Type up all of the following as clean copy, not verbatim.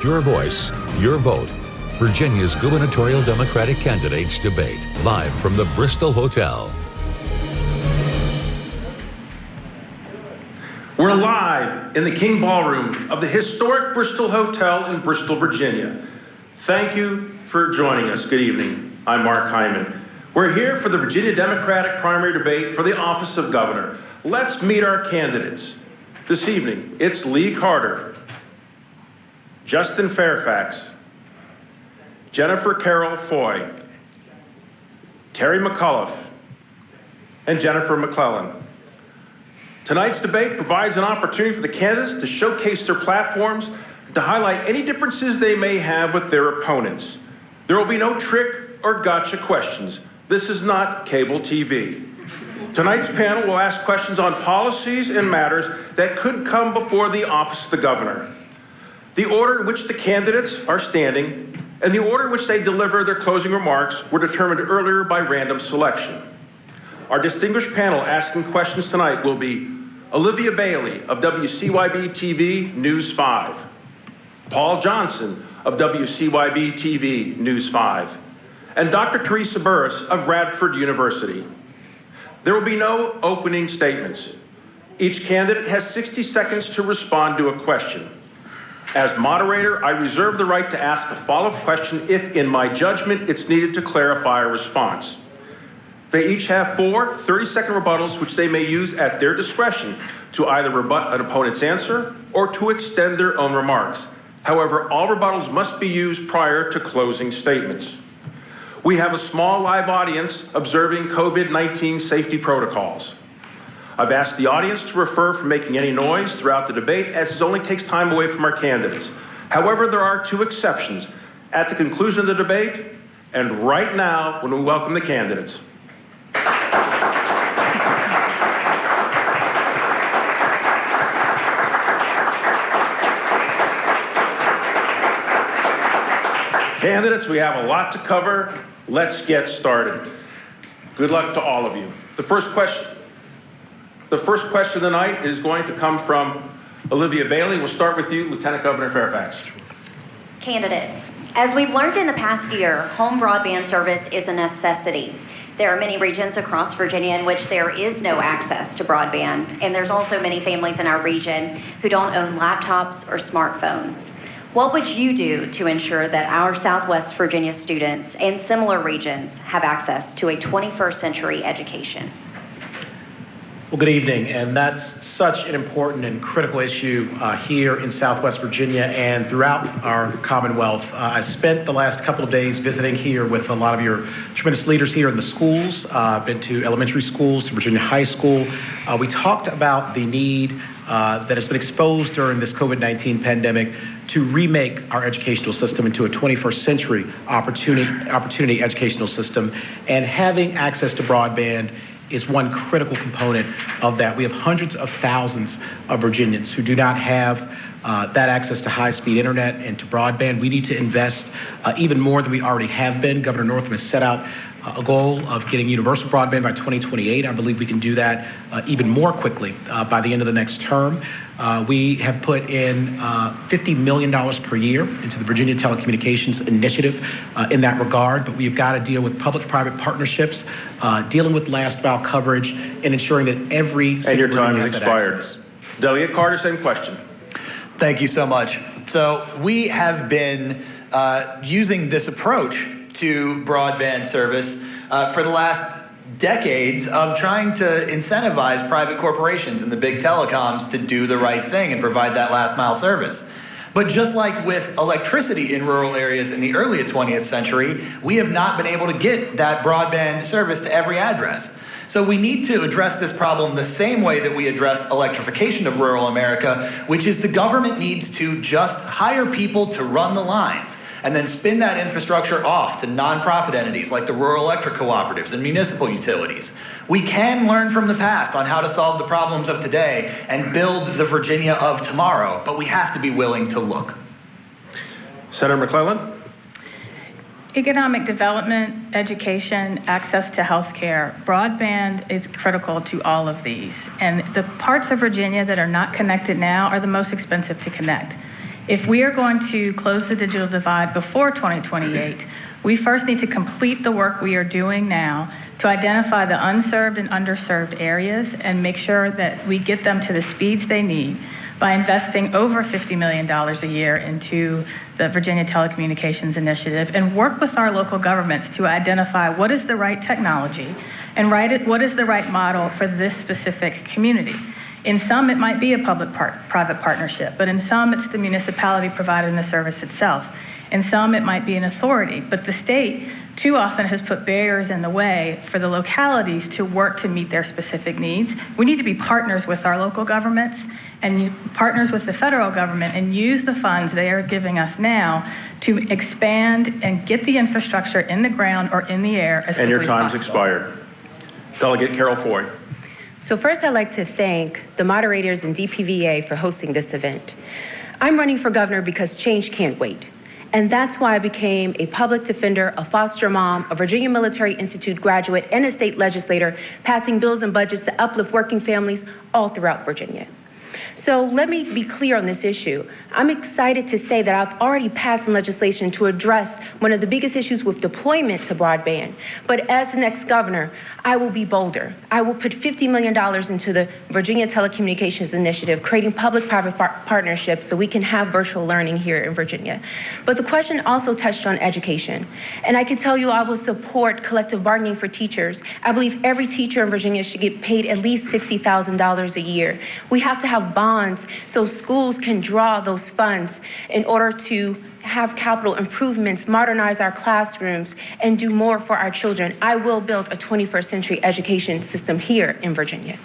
Your voice, your vote. Virginia's gubernatorial Democratic candidates debate, live from the Bristol Hotel. We're live in the King Ballroom of the historic Bristol Hotel in Bristol, Virginia. Thank you for joining us. Good evening. I'm Mark Hyman. We're here for the Virginia Democratic primary debate for the office of governor. Let's meet our candidates. This evening, it's Lee Carter, Justin Fairfax, Jennifer Carroll Foy, Terry McAuliffe, and Jennifer McClellan. Tonight's debate provides an opportunity for the candidates to showcase their platforms and to highlight any differences they may have with their opponents. There will be no trick or gotcha questions. This is not cable TV. Tonight's panel will ask questions on policies and matters that could come before the office of the governor. The order in which the candidates are standing and the order in which they deliver their closing remarks were determined earlier by random selection. Our distinguished panel asking questions tonight will be Olivia Bailey of WCYB-TV News 5, Paul Johnson of WCYB-TV News 5, and Dr. Teresa Burris of Radford University. There will be no opening statements. Each candidate has 60 seconds to respond to a question. As moderator, I reserve the right to ask a follow-up question if, in my judgment, it's needed to clarify a response. They each have 4 30-second rebuttals which they may use at their discretion to either rebut an opponent's answer or to extend their own remarks. However, all rebuttals must be used prior to closing statements. We have a small live audience observing COVID-19 safety protocols. I've asked the audience to refrain from making any noise throughout the debate, as this only takes time away from our candidates. However, there are 2 exceptions: at the conclusion of the debate and right now when we welcome the candidates. Candidates, we have a lot to cover. Let's get started. Good luck to all of you. The first question tonight is going to come from Olivia Bailey. We'll start with you, Lieutenant Governor Fairfax. Candidates, as we've learned in the past year, home broadband service is a necessity. There are many regions across Virginia in which there is no access to broadband, and there's also many families in our region who don't own laptops or smartphones. What would you do to ensure that our Southwest Virginia students and similar regions have access to a 21st century education? Well, good evening, and that's such an important and critical issue here in Southwest Virginia and throughout our Commonwealth. I spent the last couple of days visiting here with a lot of your tremendous leaders here in the schools. Been to elementary schools, to Virginia High School. We talked about the need that has been exposed during this COVID-19 pandemic to remake our educational system into a 21st century opportunity educational system, and having access to broadband is one critical component of that. We have hundreds of thousands of Virginians who do not have that access to high-speed internet and to broadband. We need to invest even more than we already have been. Governor Northam has set out a goal of getting universal broadband by 2028. I believe we can do that even more quickly by the end of the next term. We have put in $50 million per year into the Virginia Telecommunications Initiative in that regard, but we've got to deal with public-private partnerships, dealing with last mile coverage, and ensuring that every and your time has expired. Delegate Carter, same question. Thank you so much. So we have been using this approach to broadband service for the last decades of trying to incentivize private corporations and the big telecoms to do the right thing and provide that last mile service. But just like with electricity in rural areas in the early 20th century, we have not been able to get that broadband service to every address. So we need to address this problem the same way that we addressed electrification of rural America, which is the government needs to just hire people to run the lines and then spin that infrastructure off to nonprofit entities like the rural electric cooperatives and municipal utilities. We can learn from the past on how to solve the problems of today and build the Virginia of tomorrow, but we have to be willing to look. Senator McClellan. Economic development, education, access to health care, broadband is critical to all of these. And the parts of Virginia that are not connected now are the most expensive to connect. If we are going to close the digital divide before 2028, we first need to complete the work we are doing now to identify the unserved and underserved areas and make sure that we get them to the speeds they need by investing over $50 million a year into the Virginia Telecommunications Initiative and work with our local governments to identify what is the right technology and what is the right model for this specific community. In some, it might be a public-private partnership, but in some, it's the municipality providing the service itself. In some, it might be an authority, but the state too often has put barriers in the way for the localities to work to meet their specific needs. We need to be partners with our local governments and partners with the federal government and use the funds they are giving us now to expand and get the infrastructure in the ground or in the air as quickly as possible. And your time's expired. Delegate Carol Foy. So first, I'd like to thank the moderators and DPVA for hosting this event. I'm running for governor because change can't wait. And that's why I became a public defender, a foster mom, a Virginia Military Institute graduate, and a state legislator, passing bills and budgets to uplift working families all throughout Virginia. So let me be clear on this issue. I'm excited to say that I've already passed some legislation to address one of the biggest issues with deployment to broadband. But as the next governor, I will be bolder. I will put $50 million into the Virginia Telecommunications Initiative, creating public-private partnerships so we can have virtual learning here in Virginia. But the question also touched on education. And I can tell you I will support collective bargaining for teachers. I believe every teacher in Virginia should get paid at least $60,000 a year. We have to have bonds so schools can draw those funds in order to have capital improvements, modernize our classrooms, and do more for our children. I will build a 21st century education system here in Virginia.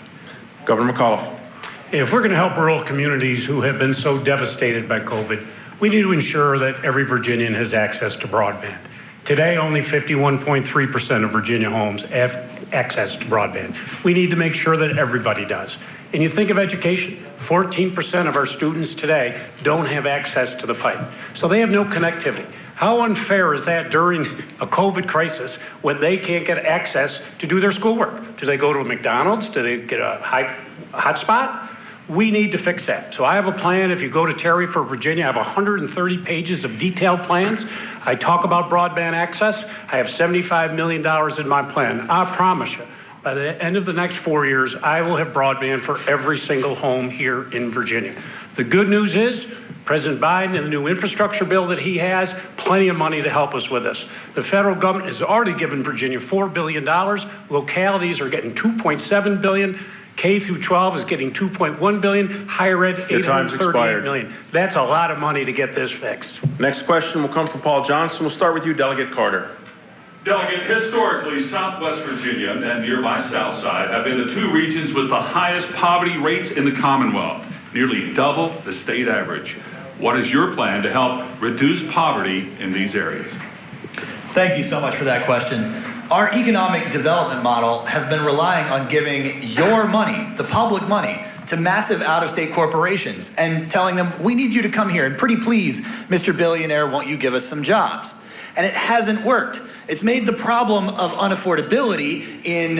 Governor McAuliffe. If we're going to help rural communities who have been so devastated by COVID, we need to ensure that every Virginian has access to broadband. Today, only 51.3% of Virginia homes have access to broadband. We need to make sure that everybody does. And you think of education, 14% of our students today don't have access to the pipe. So they have no connectivity. How unfair is that during a COVID crisis when they can't get access to do their schoolwork? Do they go to a McDonald's? Do they get a hotspot? We need to fix that. So I have a plan. If you go to Terry for Virginia, I have 130 pages of detailed plans. I talk about broadband access. I have $75 million in my plan. I promise you, by the end of the next 4 years, I will have broadband for every single home here in Virginia. The good news is, President Biden and the new infrastructure bill that he has, plenty of money to help us with this. The federal government has already given Virginia $4 billion. Localities are getting $2.7 billion. K through 12 is getting $2.1 billion. Higher ed, $838 million. That's a lot of money to get this fixed. Next question will come from Paul Johnson. We'll start with you, Delegate Carter. Delegate, historically, Southwest Virginia and nearby South Side have been the two regions with the highest poverty rates in the Commonwealth, nearly double the state average. What is your plan to help reduce poverty in these areas? Thank you so much for that question. Our economic development model has been relying on giving your money, the public money, to massive out-of-state corporations and telling them, we need you to come here, and pretty please, Mr. Billionaire, won't you give us some jobs? And it hasn't worked. It's made the problem of unaffordability in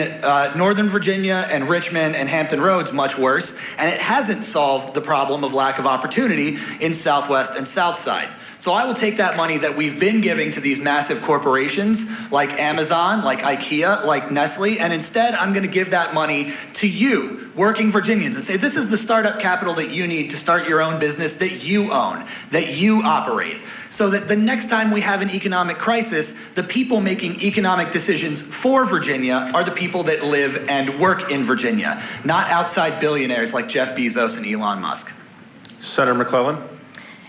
Northern Virginia and Richmond and Hampton Roads much worse, and it hasn't solved the problem of lack of opportunity in Southwest and South Side. So I will take that money that we've been giving to these massive corporations like Amazon, like IKEA, like Nestle, and instead I'm going to give that money to you, working Virginians, and say this is the startup capital that you need to start your own business that you own, that you operate. So that the next time we have an economic crisis, the people making economic decisions for Virginia are the people that live and work in Virginia, not outside billionaires like Jeff Bezos and Elon Musk. Senator McClellan.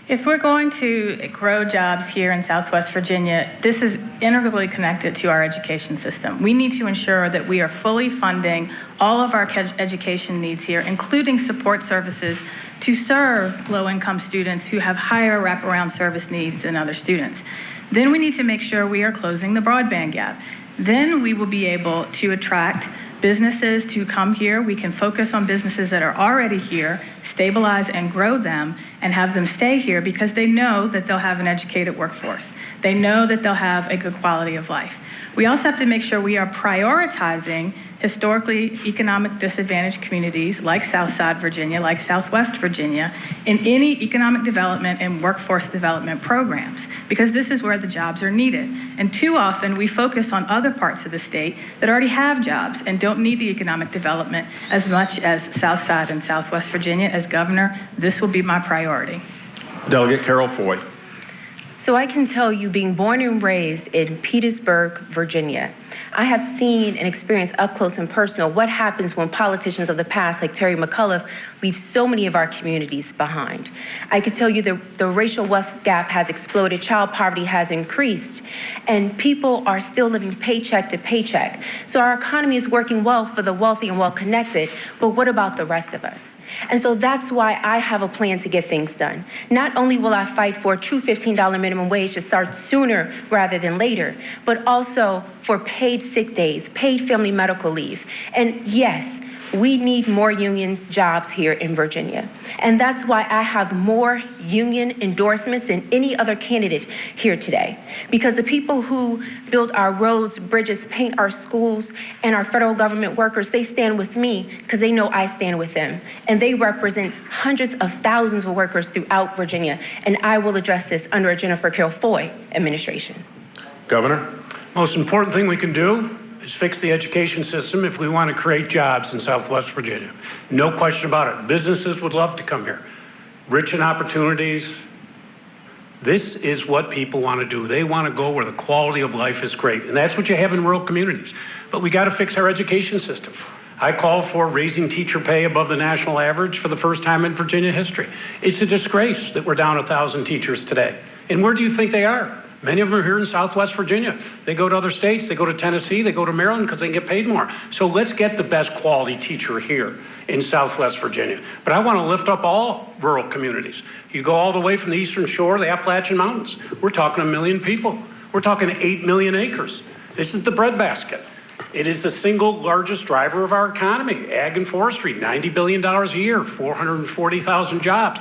If we're going to grow jobs here in Southwest Virginia, this is integrally connected to our education system. We need to ensure that we are fully funding all of our education needs here, including support services to serve low-income students who have higher wraparound service needs than other students. Then we need to make sure we are closing the broadband gap. Then we will be able to attract businesses to come here. We can focus on businesses that are already here, stabilize and grow them, and have them stay here because they know that they'll have an educated workforce. They know that they'll have a good quality of life. We also have to make sure we are prioritizing historically economic disadvantaged communities like Southside Virginia, like Southwest Virginia, in any economic development and workforce development programs, because this is where the jobs are needed. And too often we focus on other parts of the state that already have jobs and don't need the economic development as much as Southside and Southwest Virginia. As governor, this will be my priority. Delegate Carol Foy. So I can tell you, being born and raised in Petersburg, Virginia, I have seen and experienced up close and personal what happens when politicians of the past, like Terry McAuliffe, leave so many of our communities behind. I could tell you the racial wealth gap has exploded, child poverty has increased, and people are still living paycheck to paycheck. So our economy is working well for the wealthy and well-connected, but what about the rest of us? And so that's why I have a plan to get things done. Not only will I fight for a true $15 minimum wage to start sooner rather than later, but also for paid sick days, paid family medical leave. And yes, we need more union jobs here in Virginia. And that's why I have more union endorsements than any other candidate here today. Because the people who build our roads, bridges, paint our schools, and our federal government workers, they stand with me because they know I stand with them. And they represent hundreds of thousands of workers throughout Virginia. And I will address this under a Jennifer Carroll Foy administration. Governor. Most important thing we can do is fix the education system if we want to create jobs in Southwest Virginia. No question about it. Businesses would love to come here. Rich in opportunities. This is what people want to do. They want to go where the quality of life is great. And that's what you have in rural communities. But we got to fix our education system. I call for raising teacher pay above the national average for the first time in Virginia history. It's a disgrace that we're down 1,000 teachers today. And where do you think they are? Many of them are here in Southwest Virginia. They go to other states, they go to Tennessee, they go to Maryland because they can get paid more. So let's get the best quality teacher here in Southwest Virginia. But I want to lift up all rural communities. You go all the way from the Eastern Shore, the Appalachian Mountains. We're talking 1 million people. We're talking 8 million acres. This is the breadbasket. It is the single largest driver of our economy. Ag and forestry, $90 billion a year, 440,000 jobs.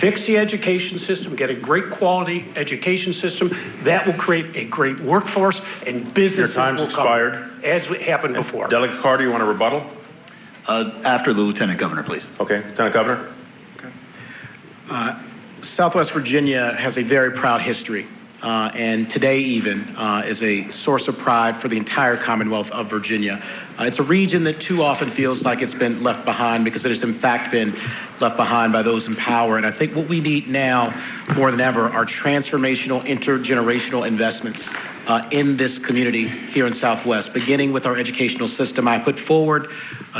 Fix the education system, get a great quality education system. That will create a great workforce, and businesses Your time's will expired. come, as happened before. Delegate Carter, you want to rebuttal? After the Lieutenant Governor, please. Okay, Lieutenant Governor. Southwest Virginia has a very proud history, and today even is a source of pride for the entire Commonwealth of Virginia. It's a region that too often feels like it's been left behind, because it has in fact been left behind by those in power. And I think what we need now more than ever are transformational, intergenerational investments in this community here in Southwest, beginning with our educational system. I put forward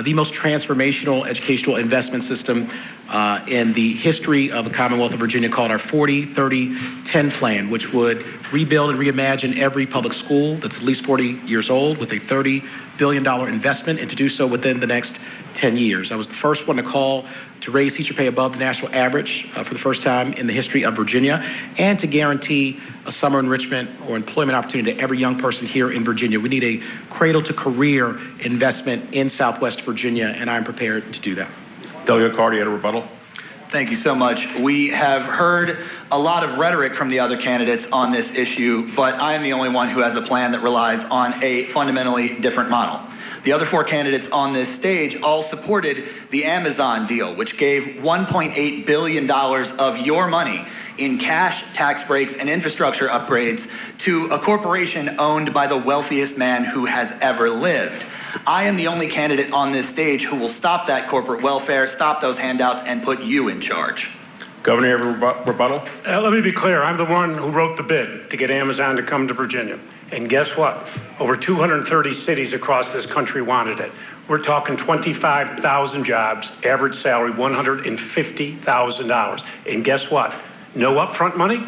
the most transformational educational investment system in the history of the Commonwealth of Virginia, called our 40-30-10 plan, which would rebuild and reimagine every public school that's at least 40 years old with a $30 billion investment, and to do so within the next 10 years. I was the first one to call to raise teacher pay above the national average for the first time in the history of Virginia, and to guarantee a summer enrichment or employment opportunity to every young person here in Virginia. We need a cradle-to-career investment in Southwest Virginia, and I'm prepared to do that. Delegate Carter, you had a rebuttal? Thank you so much. We have heard a lot of rhetoric from the other candidates on this issue, but I am the only one who has a plan that relies on a fundamentally different model. The other 4 candidates on this stage all supported the Amazon deal, which gave $1.8 billion of your money in cash, tax breaks, and infrastructure upgrades to a corporation owned by the wealthiest man who has ever lived. I am the only candidate on this stage who will stop that corporate welfare, stop those handouts, and put you in charge. Governor, you have a rebuttal? Let me be clear. I'm the one who wrote the bid to get Amazon to come to Virginia. And guess what? Over 230 cities across this country wanted it. We're talking 25,000 jobs, average salary $150,000. And guess what? No upfront money,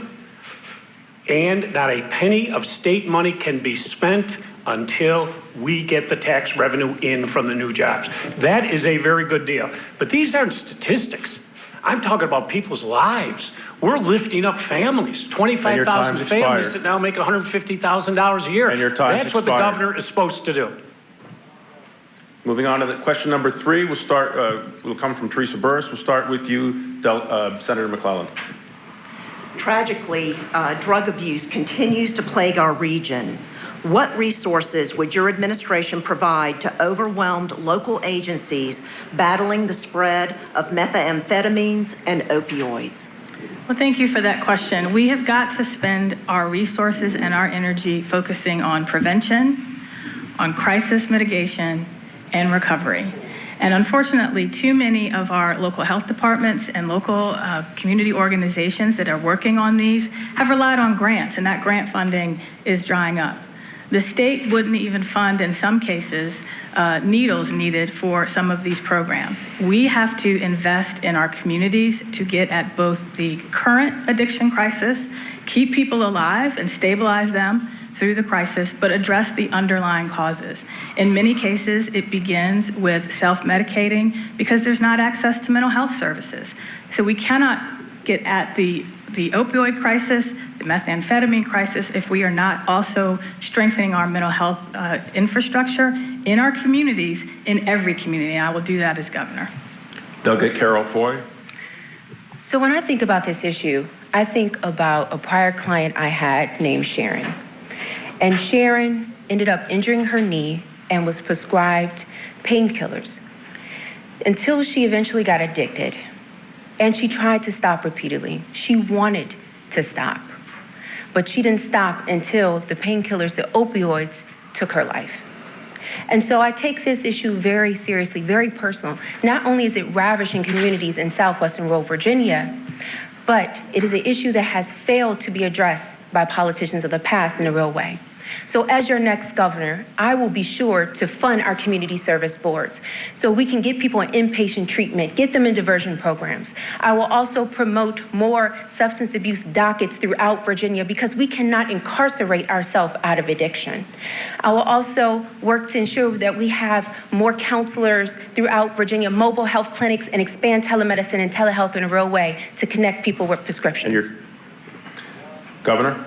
and not a penny of state money can be spent until we get the tax revenue in from the new jobs. That is a very good deal. But these aren't statistics. I'm talking about people's lives. We're lifting up families, 25,000 families that now make $150,000 a year. And your time's That's what the governor is supposed to do. Moving on to the question number 3, we'll come from Teresa Burris. We'll start with you, Senator McClellan. Tragically, drug abuse continues to plague our region. What resources would your administration provide to overwhelmed local agencies battling the spread of methamphetamines and opioids? Well, thank you for that question. We have got to spend our resources and our energy focusing on prevention, on crisis mitigation, and recovery. And unfortunately, too many of our local health departments and local community organizations that are working on these have relied on grants, and that grant funding is drying up. The state wouldn't even fund, in some cases, needles needed for some of these programs. We have to invest in our communities to get at both the current addiction crisis, keep people alive and stabilize them through the crisis, but address the underlying causes. In many cases, it begins with self-medicating because there's not access to mental health services. So we cannot get at the opioid crisis, the methamphetamine crisis, if we are not also strengthening our mental health infrastructure in our communities, in every community. And I will do that as governor. Delegate Carol Foy. So when I think about this issue, I think about a prior client I had named Sharon. And Sharon ended up injuring her knee and was prescribed painkillers until she eventually got addicted. And she tried to stop repeatedly. She wanted to stop, but she didn't stop until the painkillers, the opioids, took her life. And so I take this issue very seriously, very personal. Not only is it ravaging communities in southwestern rural Virginia, but it is an issue that has failed to be addressed by politicians of the past in a real way. So as your next governor, I will be sure to fund our community service boards so we can get people in inpatient treatment, get them in diversion programs. I will also promote more substance abuse dockets throughout Virginia because we cannot incarcerate ourselves out of addiction. I will also work to ensure that we have more counselors throughout Virginia, mobile health clinics, and expand telemedicine and telehealth in a real way to connect people with prescriptions. And your Governor?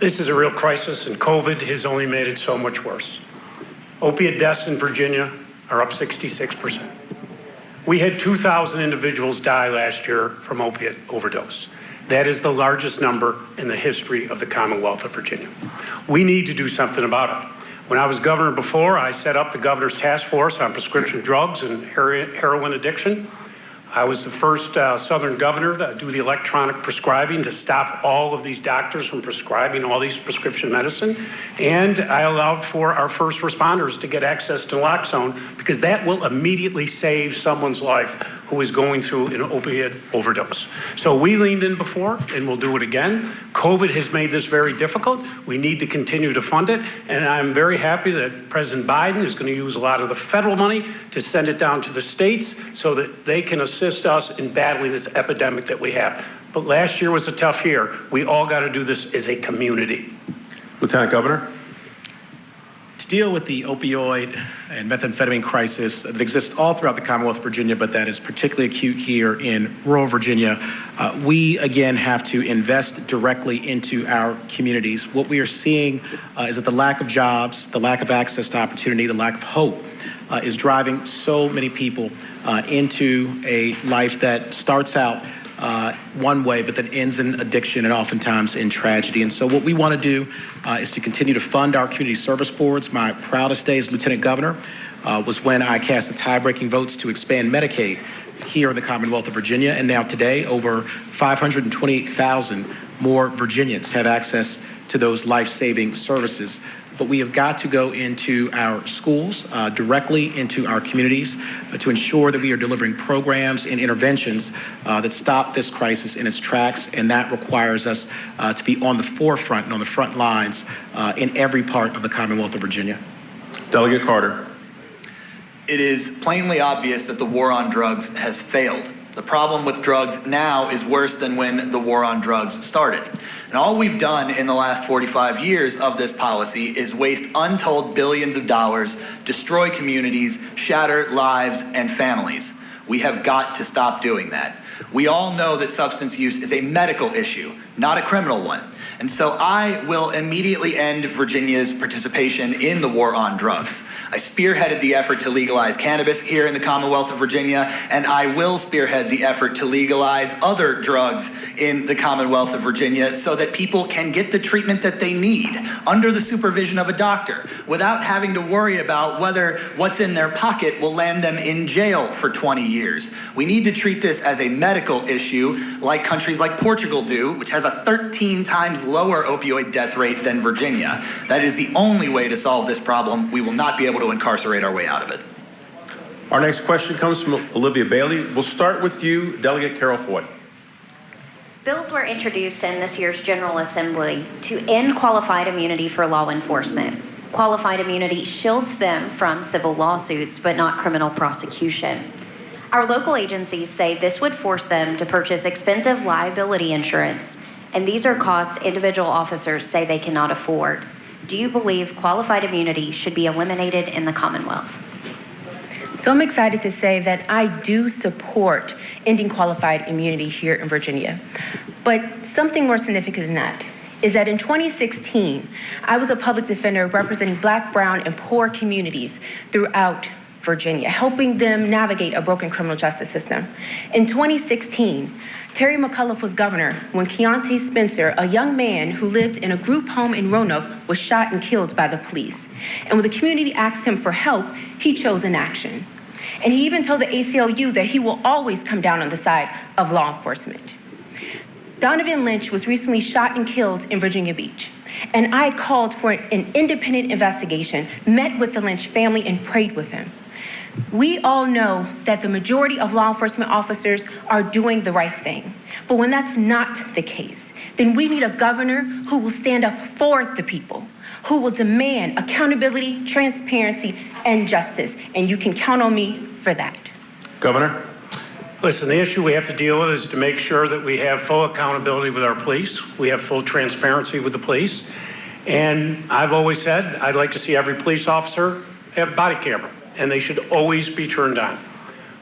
This is a real crisis, and COVID has only made it so much worse. Opiate deaths in Virginia are up 66%. We had 2,000 individuals die last year from opiate overdose. That is the largest number in the history of the Commonwealth of Virginia. We need to do something about it. When I was governor before, I set up the governor's task force on prescription drugs and heroin addiction. I was the first Southern governor to do the electronic prescribing to stop all of these doctors from prescribing all these prescription medicine. And I allowed for our first responders to get access to naloxone because that will immediately save someone's life who is going through an opiate overdose. So we leaned in before, and we'll do it again. COVID has made this very difficult. We need to continue to fund it. And I'm very happy that President Biden is going to use a lot of the federal money to send it down to the states so that they can assist us in battling this epidemic that we have. But last year was a tough year. We all got to do this as a community. Lieutenant Governor. To deal with the opioid and methamphetamine crisis that exists all throughout the Commonwealth of Virginia, but that is particularly acute here in rural Virginia, we again have to invest directly into our communities. What we are seeing is that the lack of jobs, the lack of access to opportunity, the lack of hope is driving so many people into a life that starts out one way, but then ends in addiction and oftentimes in tragedy. And so what we want to do is to continue to fund our community service boards. My proudest day as Lieutenant Governor was when I cast the tie-breaking votes to expand Medicaid here in the Commonwealth of Virginia. And now today, over 528,000 more Virginians have access to those life-saving services. But we have got to go into our schools, directly into our communities, to ensure that we are delivering programs and interventions that stop this crisis in its tracks, and that requires us to be on the forefront and on the front lines in every part of the Commonwealth of Virginia. Delegate Carter. It is plainly obvious that the war on drugs has failed. The problem with drugs now is worse than when the war on drugs started. And all we've done in the last 45 years of this policy is waste untold billions of dollars, destroy communities, shatter lives and families. We have got to stop doing that. We all know that substance use is a medical issue, not a criminal one. And so I will immediately end Virginia's participation in the war on drugs. I spearheaded the effort to legalize cannabis here in the Commonwealth of Virginia, and I will spearhead the effort to legalize other drugs in the Commonwealth of Virginia so that people can get the treatment that they need under the supervision of a doctor without having to worry about whether what's in their pocket will land them in jail for 20 years. We need to treat this as a medical issue like countries like Portugal do, which has a 13 times lower opioid death rate than Virginia. That is the only way to solve this problem. We will not be able to incarcerate our way out of it. Our next question comes from Olivia Bailey. We'll start with you, Delegate Carol Foy. Bills were introduced in this year's General Assembly to end qualified immunity for law enforcement. Qualified immunity shields them from civil lawsuits, but not criminal prosecution. Our local agencies say this would force them to purchase expensive liability insurance, and these are costs individual officers say they cannot afford. Do you believe qualified immunity should be eliminated in the Commonwealth? So I'm excited to say that I do support ending qualified immunity here in Virginia. But something more significant than that is that in 2016, I was a public defender representing Black, brown, and poor communities throughout Virginia, helping them navigate a broken criminal justice system. In 2016, Terry McAuliffe was governor when Keontae Spencer, a young man who lived in a group home in Roanoke, was shot and killed by the police. And when the community asked him for help, he chose inaction. And he even told the ACLU that he will always come down on the side of law enforcement. Donovan Lynch was recently shot and killed in Virginia Beach. And I called for an independent investigation, met with the Lynch family, and prayed with him. We all know that the majority of law enforcement officers are doing the right thing. But when that's not the case, then we need a governor who will stand up for the people, who will demand accountability, transparency, and justice. And you can count on me for that. Governor? Listen, the issue we have to deal with is to make sure that we have full accountability with our police. We have full transparency with the police. And I've always said I'd like to see every police officer have a body camera, and they should always be turned on.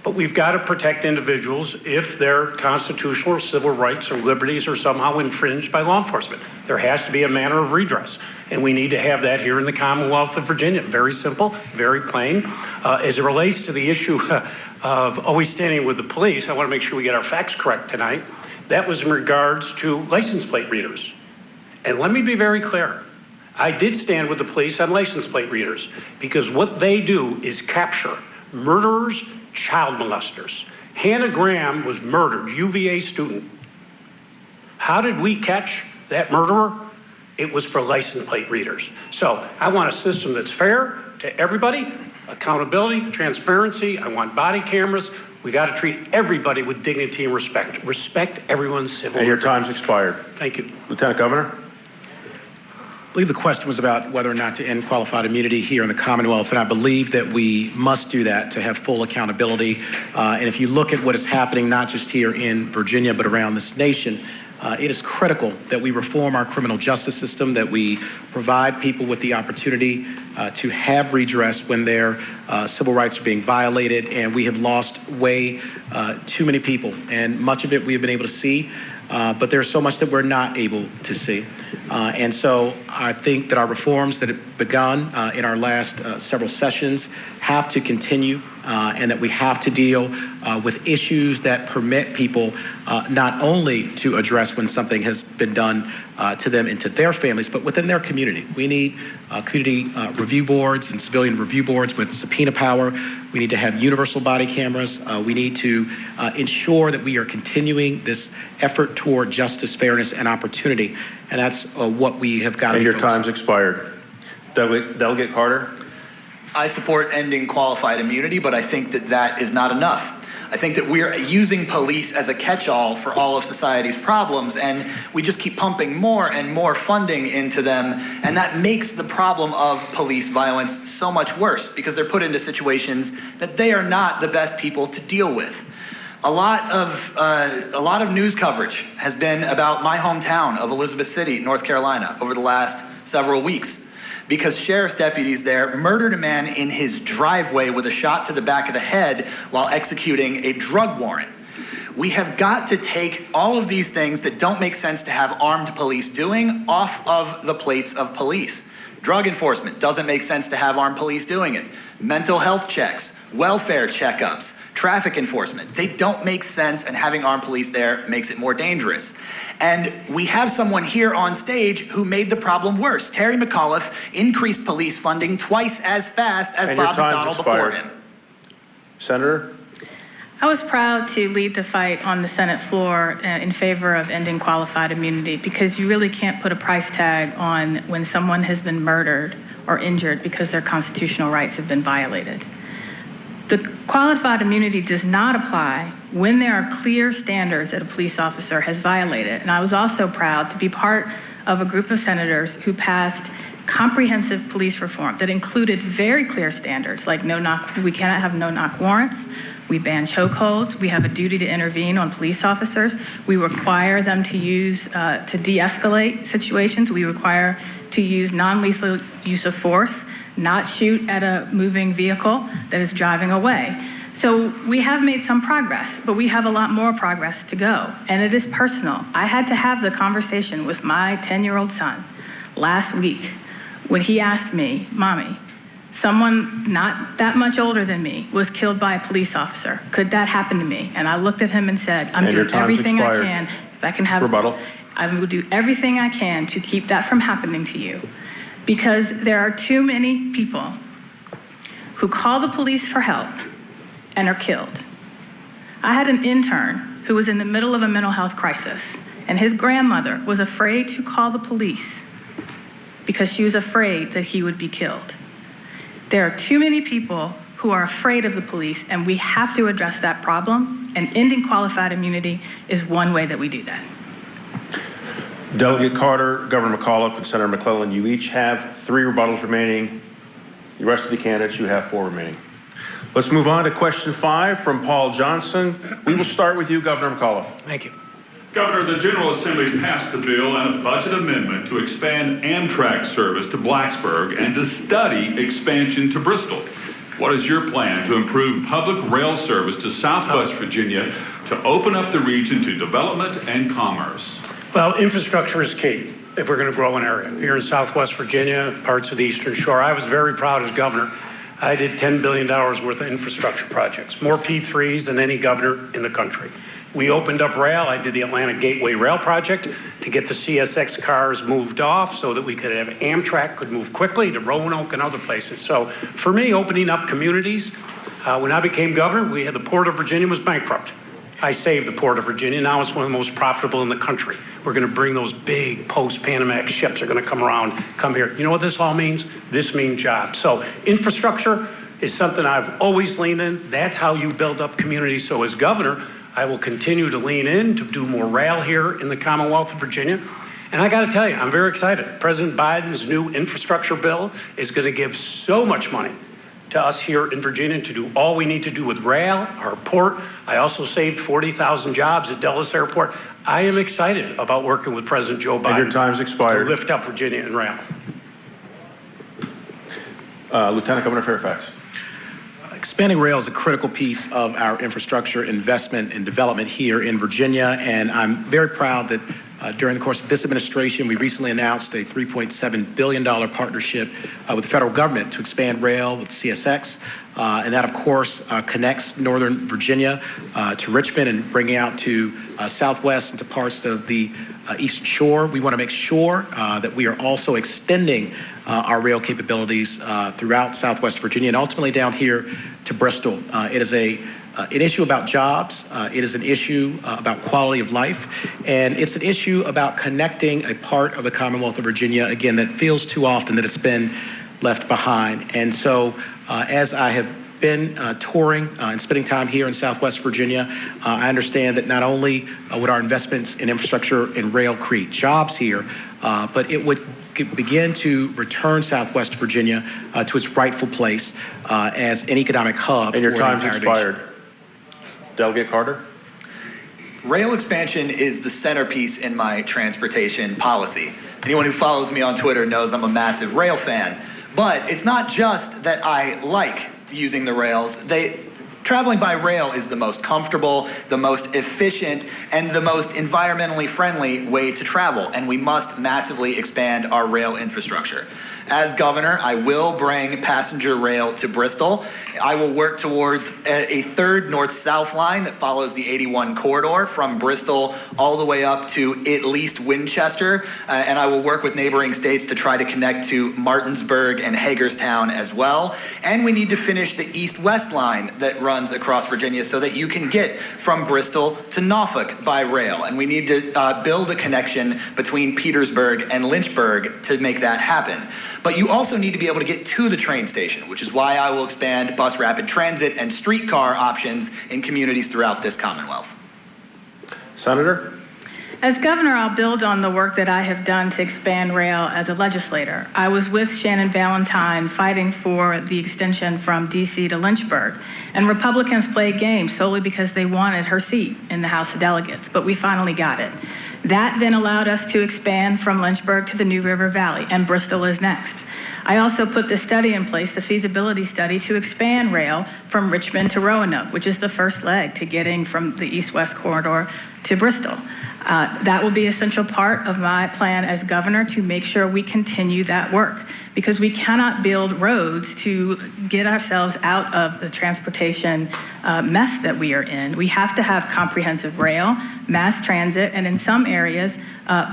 But we've got to protect individuals if their constitutional or civil rights or liberties are somehow infringed by law enforcement. There has to be a manner of redress, and we need to have that here in the Commonwealth of Virginia. Very simple, very plain. As it relates to the issue of always standing with the police, I want to make sure we get our facts correct tonight. That was in regards to license plate readers. And let me be very clear. I did stand with the police on license plate readers because what they do is capture murderers, child molesters. Hannah Graham was murdered, UVA student. How did we catch that murderer? It was for license plate readers. So I want a system that's fair to everybody, accountability, transparency. I want body cameras. We got to treat everybody with dignity and respect. Respect everyone's civil And your liberties. time's expired. Thank you. Lieutenant Governor? I believe the question was about whether or not to end qualified immunity here in the Commonwealth, and I believe that we must do that to have full accountability. And if you look at what is happening, not just here in Virginia, but around this nation, it is critical that we reform our criminal justice system, that we provide people with the opportunity to have redress when their civil rights are being violated, and we have lost way too many people. And much of it we have been able to see, but there's so much that we're not able to see. And so I think that our reforms that have begun in our last several sessions have to continue, and that we have to deal with issues that permit people not only to address when something has been done to them and to their families, but within their community. We need community review boards and civilian review boards with subpoena power. We need to have universal body cameras. We need to ensure that we are continuing this effort toward justice, fairness, and opportunity. And that's what we have got to And do. your time's expired. Delegate Carter? I support ending qualified immunity, but I think that that is not enough. I think that we're using police as a catch-all for all of society's problems, and we just keep pumping more and more funding into them, and that makes the problem of police violence so much worse because they're put into situations that they are not the best people to deal with. A lot of news coverage has been about my hometown of Elizabeth City, North Carolina, over the last several weeks, because sheriff's deputies there murdered a man in his driveway with a shot to the back of the head while executing a drug warrant. We have got to take all of these things that don't make sense to have armed police doing off of the plates of police. Drug enforcement doesn't make sense to have armed police doing it. Mental health checks, welfare checkups, traffic enforcement, they don't make sense, and having armed police there makes it more dangerous. And we have someone here on stage who made the problem worse. Terry McAuliffe increased police funding twice as fast as Bob McDonnell before him. Senator? I was proud to lead the fight on the Senate floor in favor of ending qualified immunity, because you really can't put a price tag on when someone has been murdered or injured because their constitutional rights have been violated. The qualified immunity does not apply when there are clear standards that a police officer has violated. And I was also proud to be part of a group of senators who passed comprehensive police reform that included very clear standards, like we cannot have no-knock warrants. We ban chokeholds. We have a duty to intervene on police officers. We require them to to de-escalate situations. We require to use non-lethal use of force, not shoot at a moving vehicle that is driving away. So we have made some progress, but we have a lot more progress to go. And it is personal. I had to have the conversation with my 10-year-old son last week when he asked me, "Mommy, someone not that much older than me was killed by a police officer. Could that happen to me?" And I looked at him and said, "I'm doing everything I can. If I can have rebuttal, I will do everything I can to keep that from happening to you." Because there are too many people who call the police for help and are killed. I had an intern who was in the middle of a mental health crisis, and his grandmother was afraid to call the police because she was afraid that he would be killed. There are too many people who are afraid of the police, and we have to address that problem, and ending qualified immunity is one way that we do that. Delegate Carter, Governor McAuliffe, and Senator McClellan, you each have 3 rebuttals remaining. The rest of the candidates, you have 4 remaining. Let's move on to question 5 from Paul Johnson. We will start with you, Governor McAuliffe. Thank you. Governor, the General Assembly passed a bill and a budget amendment to expand Amtrak service to Blacksburg and to study expansion to Bristol. What is your plan to improve public rail service to Southwest Virginia to open up the region to development and commerce? Well, infrastructure is key if we're going to grow an area. Here in Southwest Virginia, parts of the Eastern Shore, I was very proud as governor. I did $10 billion worth of infrastructure projects, more P3s than any governor in the country. We opened up rail. I did the Atlanta Gateway Rail Project to get the CSX cars moved off so that we could have Amtrak could move quickly to Roanoke and other places. So for me, opening up communities, when I became governor, we had the Port of Virginia was bankrupt. I saved the Port of Virginia. Now it's one of the most profitable in the country. We're going to bring those big post-Panamax ships are going to come here. You know what this all means? This means jobs. So infrastructure is something I've always leaned in. That's how you build up communities. So as governor, I will continue to lean in to do more rail here in the Commonwealth of Virginia. And I got to tell you, I'm very excited. President Biden's new infrastructure bill is going to give so much money to us here in Virginia to do all we need to do with rail, our port. I also saved 40,000 jobs at Dulles Airport. I am excited about working with President Joe Biden. And your time's expired. To lift up Virginia and rail. Lieutenant Governor Fairfax. Expanding rail is a critical piece of our infrastructure investment and development here in Virginia, and I'm very proud that during the course of this administration, we recently announced a $3.7 billion partnership with the federal government to expand rail with CSX, and that, of course, connects Northern Virginia to Richmond and bringing out to Southwest and to parts of the Eastern Shore. We want to make sure that we are also extending our rail capabilities throughout Southwest Virginia and ultimately down here to Bristol. It is an issue about jobs. It is an issue about quality of life, and it's an issue about connecting a part of the Commonwealth of Virginia, again, that feels too often that it's been left behind. And so as I have been touring and spending time here in Southwest Virginia, I understand that not only would our investments in infrastructure and rail create jobs here, but it would begin to return Southwest Virginia to its rightful place as an economic hub. And your time's expired. Delegate Carter. Rail expansion is the centerpiece in my transportation policy. Anyone who follows me on Twitter knows I'm a massive rail fan. But it's not just that I like using the rails. Traveling by rail is the most comfortable, the most efficient, and the most environmentally friendly way to travel, and we must massively expand our rail infrastructure. As governor, I will bring passenger rail to Bristol. I will work towards a third north-south line that follows the 81 corridor from Bristol all the way up to at least Winchester, and I will work with neighboring states to try to connect to Martinsburg and Hagerstown as well. And we need to finish the east-west line that runs across Virginia so that you can get from Bristol to Norfolk by rail. And we need to build a connection between Petersburg and Lynchburg to make that happen. But you also need to be able to get to the train station, which is why I will expand bus rapid transit and streetcar options in communities throughout this Commonwealth. Senator? As governor, I'll build on the work that I have done to expand rail as a legislator. I was with Shannon Valentine fighting for the extension from D.C. to Lynchburg, and Republicans played games solely because they wanted her seat in the House of Delegates, but we finally got it. That then allowed us to expand from Lynchburg to the New River Valley, and Bristol is next. I also put the study in place, the feasibility study, to expand rail from Richmond to Roanoke, which is the first leg to getting from the east-west corridor to Bristol. That will be an essential part of my plan as governor to make sure we continue that work, because we cannot build roads to get ourselves out of the transportation mess that we are in. We have to have comprehensive rail, mass transit, and in some areas,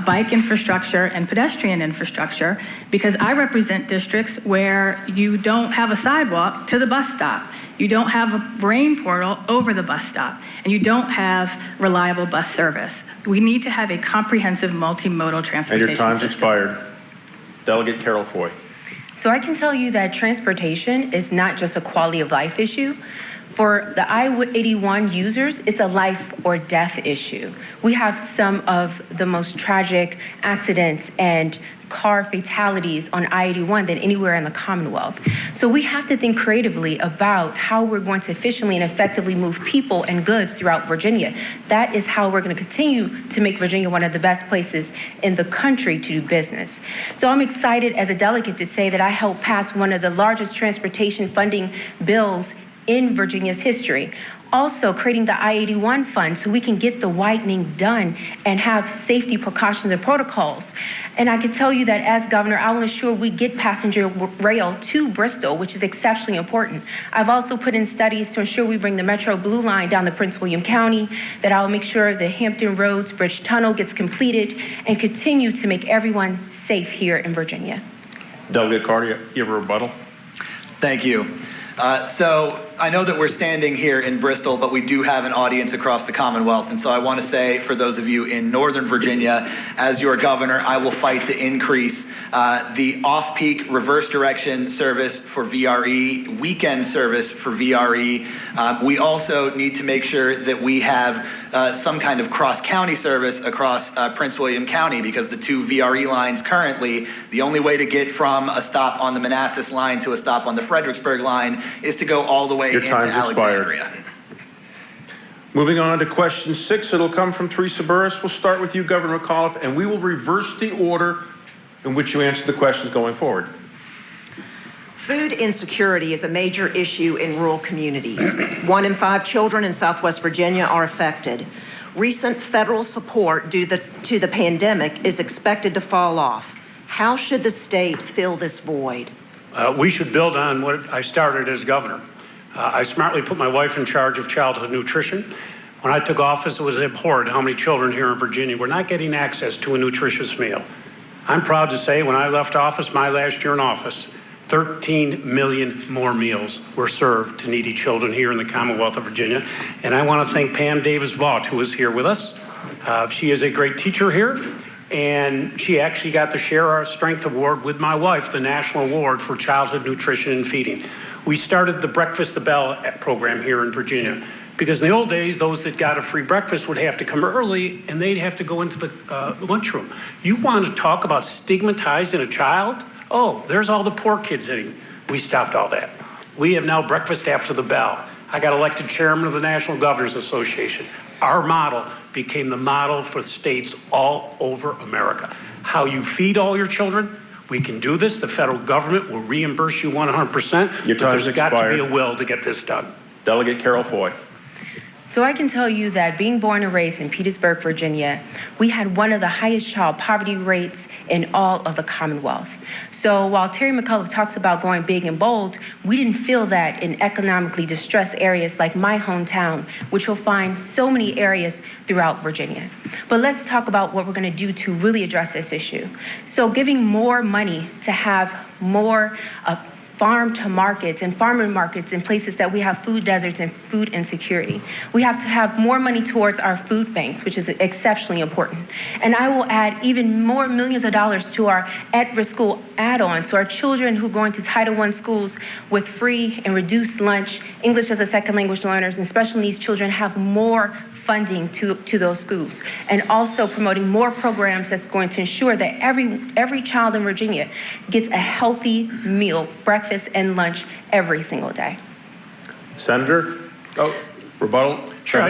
bike infrastructure and pedestrian infrastructure, because I represent districts where you don't have a sidewalk to the bus stop. You don't have a rain portal over the bus stop, and you don't have reliable bus service. We need to have a comprehensive multimodal transportation And your time's system. expired. Delegate Carol Foy. So I can tell you that transportation is not just a quality of life issue. For the I-81 users, it's a life or death issue. We have some of the most tragic accidents and car fatalities on I-81 than anywhere in the Commonwealth. So we have to think creatively about how we're going to efficiently and effectively move people and goods throughout Virginia. That is how we're going to continue to make Virginia one of the best places in the country to do business. So I'm excited as a delegate to say that I helped pass one of the largest transportation funding bills in Virginia's history. Also creating the I-81 fund so we can get the widening done and have safety precautions and protocols. And I can tell you that as governor, I will ensure we get passenger rail to Bristol, which is exceptionally important. I've also put in studies to ensure we bring the Metro Blue Line down to Prince William County, that I'll make sure the Hampton Roads Bridge Tunnel gets completed and continue to make everyone safe here in Virginia. Delegate Carter, you have a rebuttal? Thank you. So I know that we're standing here in Bristol, but we do have an audience across the Commonwealth. And so I want to say, for those of you in Northern Virginia, as your governor, I will fight to increase the off-peak reverse direction service for VRE, weekend service for VRE. We also need to make sure that we have some kind of cross-county service across Prince William County, because the two VRE lines currently, the only way to get from a stop on the Manassas line to a stop on the Fredericksburg line is to go all the way into Alexandria. Expired. Moving on to question 6, it'll come from Teresa Burris. We'll start with you, Governor McAuliffe, and we will reverse the order in which you answer the questions going forward. Food insecurity is a major issue in rural communities. 1 in 5 children in Southwest Virginia are affected. Recent federal support due to the pandemic is expected to fall off. How should the state fill this void? We should build on what I started as governor. I smartly put my wife in charge of childhood nutrition. When I took office, it was abhorrent how many children here in Virginia were not getting access to a nutritious meal. I'm proud to say when I left office, my last year in office, 13 million more meals were served to needy children here in the Commonwealth of Virginia. And I want to thank Pam Davis-Vaught, who is here with us. She is a great teacher here, and she actually got the Share Our Strength Award with my wife, the National Award for Childhood Nutrition and Feeding. We started the Breakfast the Bell program here in Virginia, because in the old days, those that got a free breakfast would have to come early and they'd have to go into the lunchroom. You want to talk about stigmatizing a child? Oh, there's all the poor kids eating. We stopped all that. We have now breakfast after the bell. I got elected chairman of the National Governors Association. Our model became the model for states all over America. How you feed all your children, we can do this. The federal government will reimburse you 100%. Your time's There's got to be expired. a will to get this done. Delegate Carol Foy. So I can tell you that being born and raised in Petersburg, Virginia, we had one of the highest child poverty rates in all of the Commonwealth. So while Terry McAuliffe talks about going big and bold, we didn't feel that in economically distressed areas like my hometown, which you'll find so many areas throughout Virginia. But let's talk about what we're going to do to really address this issue. So giving more money to have more farm to markets and farmer markets in places that we have food deserts and food insecurity. We have to have more money towards our food banks, which is exceptionally important. And I will add even more millions of dollars to our at-risk school add-on, so our children who go into Title I schools with free and reduced lunch, English as a second language learners, and special needs children have more funding to those schools, and also promoting more programs that's going to ensure that every child in Virginia gets a healthy meal, breakfast and lunch every single day. Senator? Rebuttal? Sure,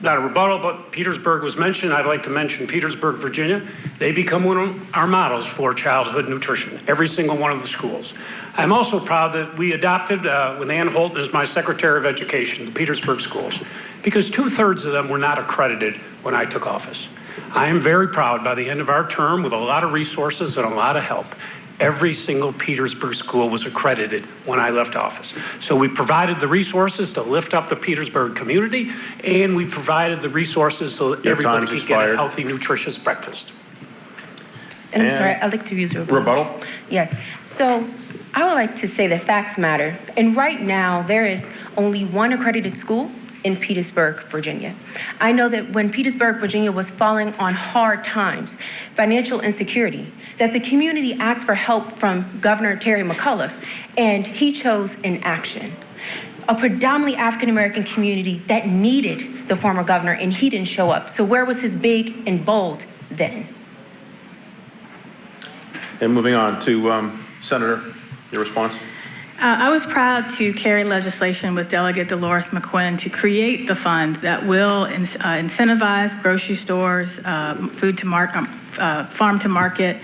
not a rebuttal, but Petersburg was mentioned. I'd like to mention Petersburg, Virginia. They become one of our models for childhood nutrition, every single one of the schools. I'm also proud that we adopted, with Ann Holt as my Secretary of Education, the Petersburg schools, because 2/3 of them were not accredited when I took office. I am very proud by the end of our term, with a lot of resources and a lot of help, every single Petersburg school was accredited when I left office. So we provided the resources to lift up the Petersburg community, and we provided the resources so that everybody could get a healthy, nutritious breakfast. And I'm sorry, I'd like to use rebuttal. Yes. So I would like to say that facts matter. And right now, there is only one accredited school in Petersburg, Virginia. I know that when Petersburg, Virginia was falling on hard times, financial insecurity, that the community asked for help from Governor Terry McAuliffe, and he chose inaction. A predominantly African-American community that needed the former governor, and he didn't show up. So where was his big and bold then? And moving on to Senator, your response. I was proud to carry legislation with Delegate Dolores McQuinn to create the fund that will incentivize grocery stores, farm to market,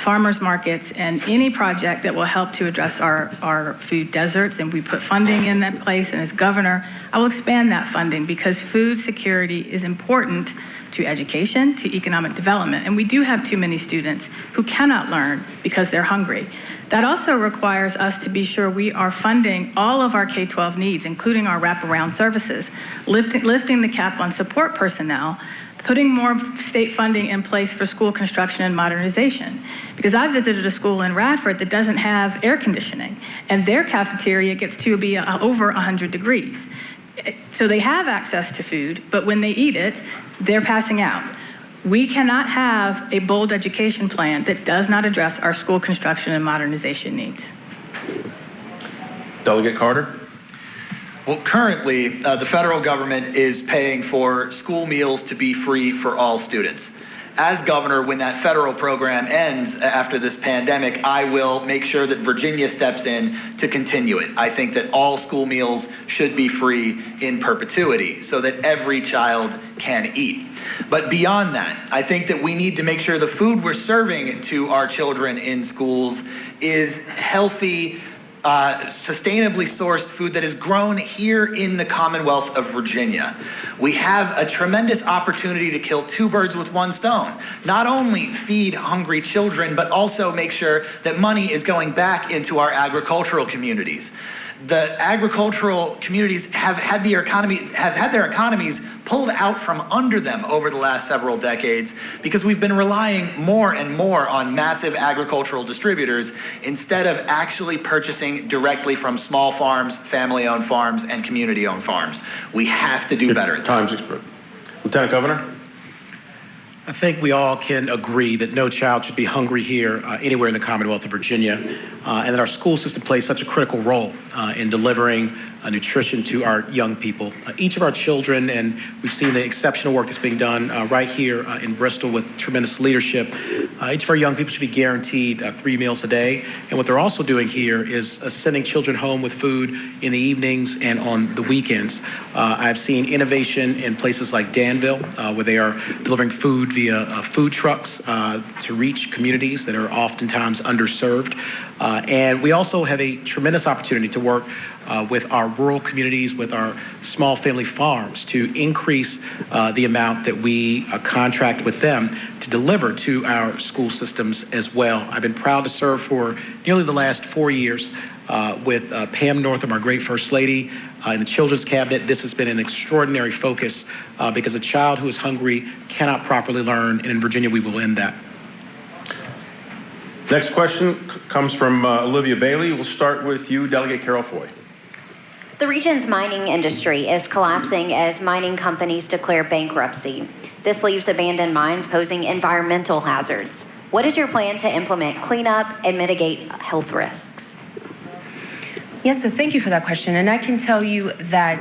farmers markets, and any project that will help to address our food deserts. And we put funding in that place. And as governor, I will expand that funding because food security is important to education, to economic development. And we do have too many students who cannot learn because they're hungry. That also requires us to be sure we are funding all of our K-12 needs, including our wraparound services, lifting the cap on support personnel, putting more state funding in place for school construction and modernization. Because I visited a school in Radford that doesn't have air conditioning, and their cafeteria gets to be over 100 degrees. So they have access to food, but when they eat it, they're passing out. We cannot have a bold education plan that does not address our school construction and modernization needs. Delegate Carter. Well, currently, the federal government is paying for school meals to be free for all students. As governor, when that federal program ends after this pandemic, I will make sure that Virginia steps in to continue it. I think that all school meals should be free in perpetuity so that every child can eat. But beyond that, I think that we need to make sure the food we're serving to our children in schools is healthy, sustainably sourced food that is grown here in the Commonwealth of Virginia. We have a tremendous opportunity to kill two birds with one stone. Not only feed hungry children, but also make sure that money is going back into our agricultural communities. The agricultural communities have had their economies pulled out from under them over the last several decades because we've been relying more and more on massive agricultural distributors instead of actually purchasing directly from small farms, family-owned farms, and community-owned farms. We have to do better. Time's expired. Lieutenant Governor. I think we all can agree that no child should be hungry here anywhere in the Commonwealth of Virginia, and that our school system plays such a critical role in delivering nutrition to our young people. Each of our children, and we've seen the exceptional work that's being done right here in Bristol with tremendous leadership, each of our young people should be guaranteed 3 meals a day. And what they're also doing here is sending children home with food in the evenings and on the weekends. I've seen innovation in places like Danville, where they are delivering food via food trucks to reach communities that are oftentimes underserved. And we also have a tremendous opportunity to work with our rural communities, with our small family farms, to increase the amount that we contract with them to deliver to our school systems as well. I've been proud to serve for nearly the last 4 years with Pam Northam, our great First Lady, in the Children's Cabinet. This has been an extraordinary focus because a child who is hungry cannot properly learn, and in Virginia we will end that. Next question comes from Olivia Bailey. We'll start with you, Delegate Carol Foy. The region's mining industry is collapsing as mining companies declare bankruptcy. This leaves abandoned mines posing environmental hazards. What is your plan to implement cleanup and mitigate health risks? Yes, so thank you for that question. And I can tell you that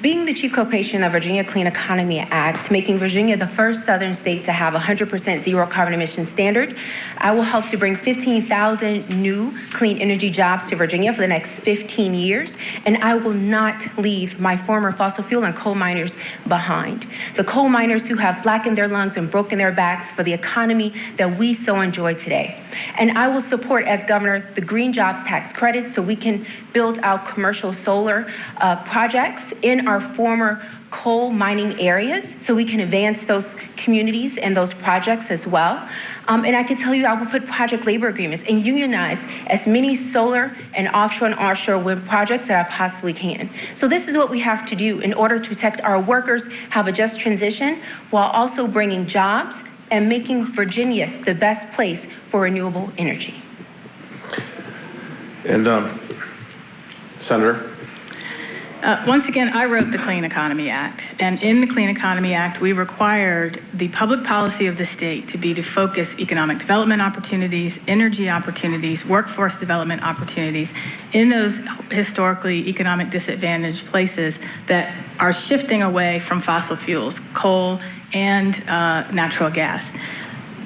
being the chief co-patron of Virginia Clean Economy Act, making Virginia the first southern state to have 100% zero carbon emission standard, I will help to bring 15,000 new clean energy jobs to Virginia for the next 15 years, and I will not leave my former fossil fuel and coal miners behind. The coal miners who have blackened their lungs and broken their backs for the economy that we so enjoy today. And I will support, as governor, the green jobs tax credit so we can build out commercial solar projects in our former coal mining areas so we can advance those communities and those projects as well. And I can tell you I will put project labor agreements and unionize as many solar and onshore wind projects that I possibly can. So this is what we have to do in order to protect our workers, have a just transition, while also bringing jobs and making Virginia the best place for renewable energy. And Senator? Once again, I wrote the Clean Economy Act, and in the Clean Economy Act, we required the public policy of the state to be to focus economic development opportunities, energy opportunities, workforce development opportunities in those historically economic disadvantaged places that are shifting away from fossil fuels, coal and natural gas.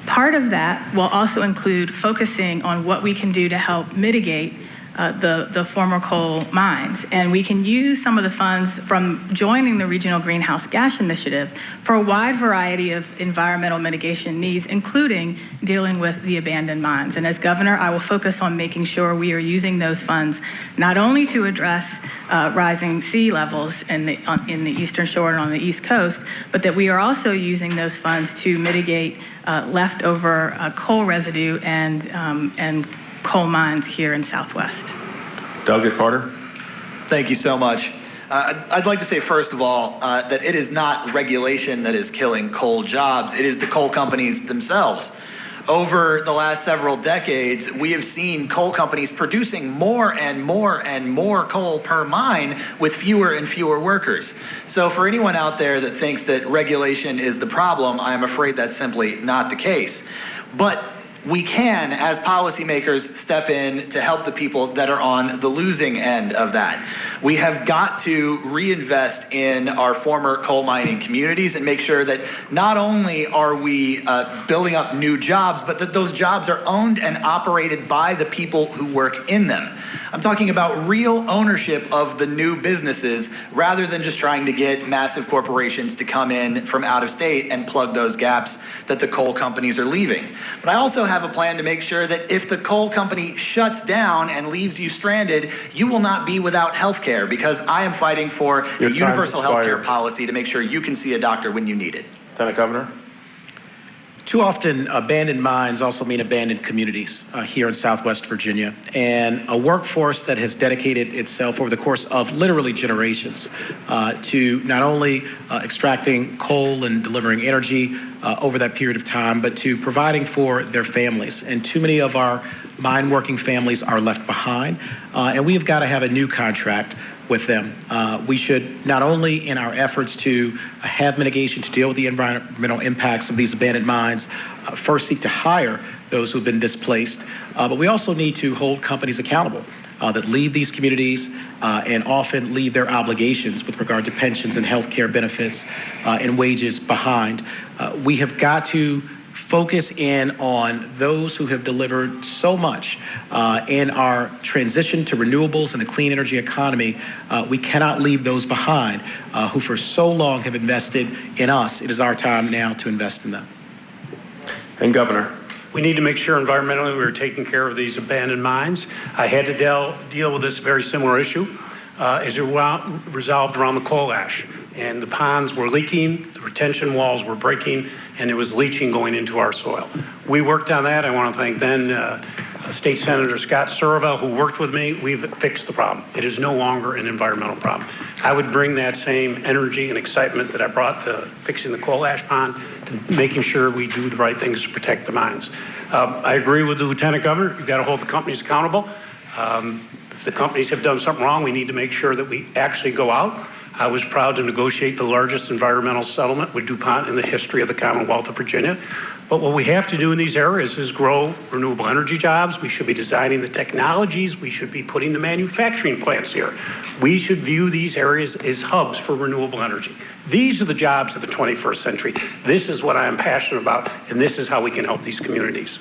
Part of that will also include focusing on what we can do to help mitigate the former coal mines. And we can use some of the funds from joining the Regional Greenhouse Gas Initiative for a wide variety of environmental mitigation needs, including dealing with the abandoned mines. And as governor, I will focus on making sure we are using those funds not only to address rising sea levels in the Eastern Shore and on the East Coast, but that we are also using those funds to mitigate leftover coal residue and coal mines here in Southwest. Delegate Carter? Thank you so much. I'd like to say, first of all, that it is not regulation that is killing coal jobs. It is the coal companies themselves. Over the last several decades, we have seen coal companies producing more and more and more coal per mine with fewer and fewer workers. So for anyone out there that thinks that regulation is the problem, I am afraid that's simply not the case. But we can, as policymakers, step in to help the people that are on the losing end of that. We have got to reinvest in our former coal mining communities and make sure that not only are we building up new jobs, but that those jobs are owned and operated by the people who work in them. I'm talking about real ownership of the new businesses rather than just trying to get massive corporations to come in from out of state and plug those gaps that the coal companies are leaving. But I also have a plan to make sure that if the coal company shuts down and leaves you stranded, you will not be without health care, because I am fighting for a universal health care policy to make sure you can see a doctor when you need it. Lieutenant Governor? Too often, abandoned mines also mean abandoned communities here in Southwest Virginia, and a workforce that has dedicated itself over the course of literally generations to not only extracting coal and delivering energy over that period of time, but to providing for their families. And too many of our mine-working families are left behind, and we have got to have a new contract with them. We should not only, in our efforts to have mitigation to deal with the environmental impacts of these abandoned mines, first seek to hire those who have been displaced, but we also need to hold companies accountable that leave these communities and often leave their obligations with regard to pensions and health care benefits and wages behind. We have got to focus in on those who have delivered so much in our transition to renewables and a clean energy economy. We cannot leave those behind who for so long have invested in us. It is our time now to invest in them. And Governor? We need to make sure environmentally we were taking care of these abandoned mines. I had to deal with this very similar issue as it resolved around the coal ash. And the ponds were leaking, the retention walls were breaking, and it was leaching going into our soil. We worked on that. I want to thank then State Senator Scott Surville, who worked with me. We've fixed the problem. It is no longer an environmental problem. I would bring that same energy and excitement that I brought to fixing the coal ash pond to making sure we do the right things to protect the mines. I agree with the Lieutenant Governor. You've got to hold the companies accountable. If the companies have done something wrong, we need to make sure that we actually go out. I was proud to negotiate the largest environmental settlement with DuPont in the history of the Commonwealth of Virginia. But what we have to do in these areas is grow renewable energy jobs. We should be designing the technologies. We should be putting the manufacturing plants here. We should view these areas as hubs for renewable energy. These are the jobs of the 21st century. This is what I am passionate about, and this is how we can help these communities.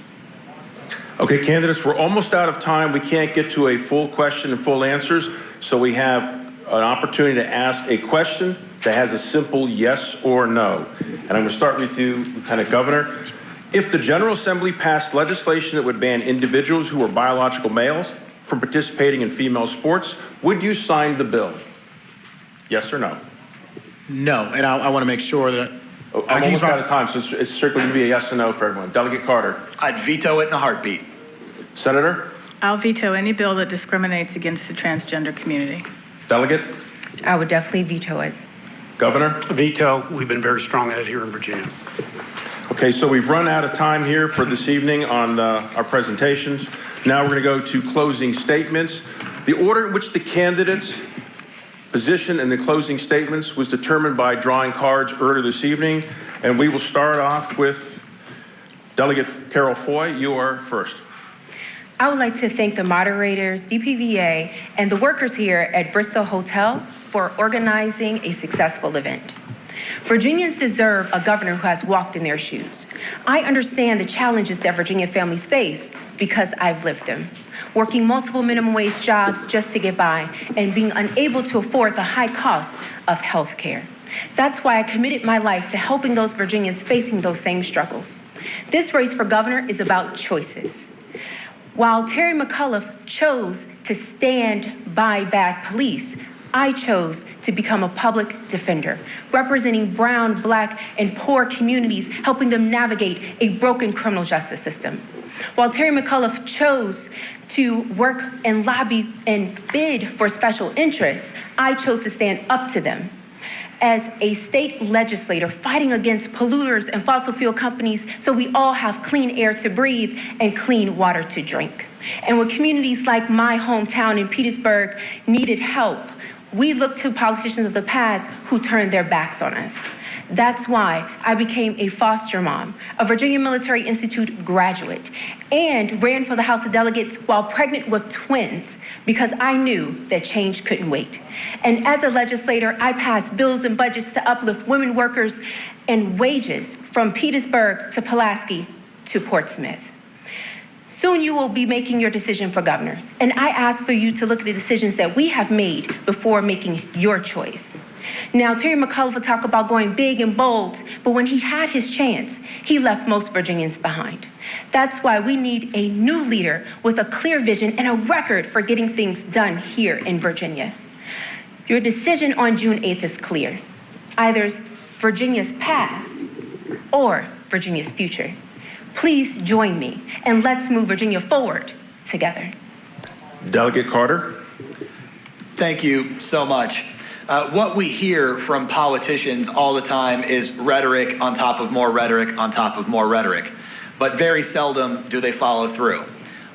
Okay, candidates, we're almost out of time. We can't get to a full question and full answers, so we have an opportunity to ask a question that has a simple yes or no. And I'm going to start with you, Lieutenant Governor. If the General Assembly passed legislation that would ban individuals who are biological males from participating in female sports, would you sign the bill? Yes or no? No, and I want to make sure that... I'm almost out of time, so it's strictly going to be a yes or no for everyone. Delegate Carter. I'd veto it in a heartbeat. Senator? I'll veto any bill that discriminates against the transgender community. Delegate? I would definitely veto it. Governor? Veto. We've been very strong at it here in Virginia. Okay, so we've run out of time here for this evening on our presentations. Now we're going to go to closing statements. The order in which the candidates' position in the closing statements was determined by drawing cards earlier this evening, and we will start off with Delegate Carol Foy. You are first. I would like to thank the moderators, DPVA, and the workers here at Bristol Hotel for organizing a successful event. Virginians deserve a governor who has walked in their shoes. I understand the challenges that Virginia families face because I've lived them. Working multiple minimum wage jobs just to get by and being unable to afford the high cost of health care. That's why I committed my life to helping those Virginians facing those same struggles. This race for governor is about choices. While Terry McAuliffe chose to stand by bad police, I chose to become a public defender, representing brown, black, and poor communities, helping them navigate a broken criminal justice system. While Terry McAuliffe chose to work and lobby and bid for special interests, I chose to stand up to them. As a state legislator fighting against polluters and fossil fuel companies so we all have clean air to breathe and clean water to drink. And when communities like my hometown in Petersburg needed help, we looked to politicians of the past who turned their backs on us. That's why I became a foster mom, a Virginia Military Institute graduate, and ran for the House of Delegates while pregnant with twins because I knew that change couldn't wait. And as a legislator, I passed bills and budgets to uplift women workers and wages from Petersburg to Pulaski to Portsmouth. Soon you will be making your decision for governor, and I ask for you to look at the decisions that we have made before making your choice. Now, Terry McAuliffe will talk about going big and bold, but when he had his chance, he left most Virginians behind. That's why we need a new leader with a clear vision and a record for getting things done here in Virginia. Your decision on June 8th is clear. Either Virginia's past or Virginia's future. Please join me, and let's move Virginia forward together. Delegate Carter. Thank you so much. What we hear from politicians all the time is rhetoric on top of more rhetoric on top of more rhetoric, but very seldom do they follow through.